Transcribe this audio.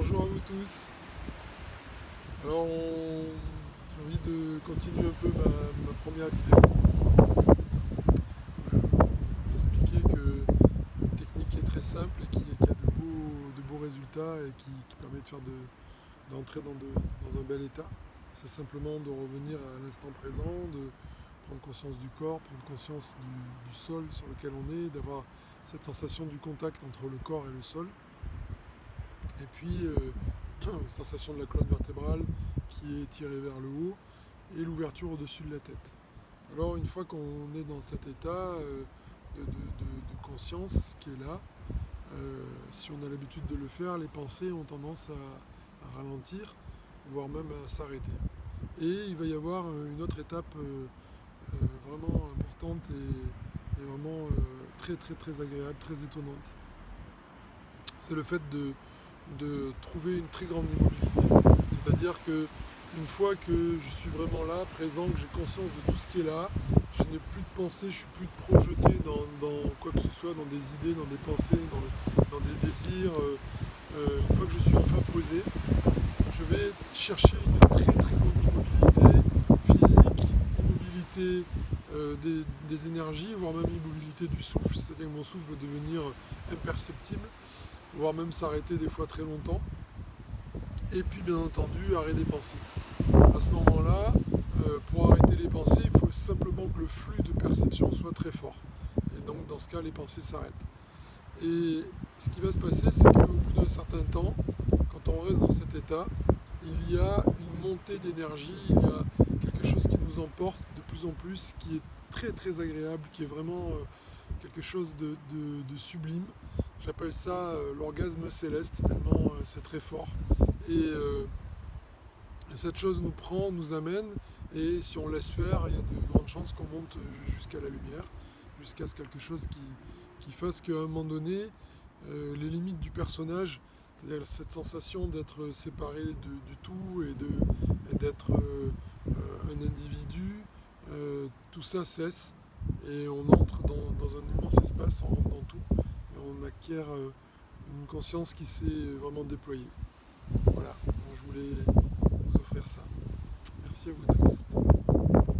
Bonjour à vous tous. Alors, j'ai envie de continuer un peu ma première vidéo. Je vais vous expliquer que une technique est très simple et qui a de beaux résultats et qui permet de d'entrer dans un bel état. C'est simplement de revenir à l'instant présent, de prendre conscience du corps, prendre conscience du sol sur lequel on est, d'avoir cette sensation du contact entre le corps et le sol. Et puis, sensation de la colonne vertébrale qui est tirée vers le haut et l'ouverture au-dessus de la tête. Alors une fois qu'on est dans cet état de conscience qui est là, si on a l'habitude de le faire, les pensées ont tendance à ralentir, voire même à s'arrêter. Et il va y avoir une autre étape vraiment importante et vraiment très très très agréable, très étonnante. C'est le fait de trouver une très grande immobilité. C'est-à-dire que une fois que je suis vraiment là, présent, que j'ai conscience de tout ce qui est là, je n'ai plus de pensée, je suis plus projeté dans quoi que ce soit, dans des idées, dans des pensées, dans des désirs. Une fois que je suis enfin posé, je vais chercher une très très grande immobilité physique, immobilité des énergies, voire même immobilité du souffle, c'est-à-dire que mon souffle va devenir imperceptible, voire même s'arrêter des fois très longtemps. Et puis bien entendu, arrêt des pensées. À ce moment-là, pour arrêter les pensées, il faut simplement que le flux de perception soit très fort. Et donc dans ce cas, les pensées s'arrêtent. Et ce qui va se passer, c'est qu'au bout d'un certain temps, quand on reste dans cet état, il y a une montée d'énergie, il y a quelque chose qui nous emporte de plus en plus, qui est très très agréable, qui est vraiment quelque chose de sublime. J'appelle ça l'orgasme céleste, tellement c'est très fort. Et cette chose nous prend, nous amène, et si on laisse faire, il y a de grandes chances qu'on monte jusqu'à la lumière, jusqu'à ce quelque chose qui fasse qu'à un moment donné, les limites du personnage, c'est-à-dire cette sensation d'être séparé du tout et d'être un individu, tout ça cesse et on entre dans un immense espace, on rentre dans tout et on acquiert une conscience qui s'est vraiment déployée. Voilà, donc je voulais vous offrir ça. Merci à vous tous.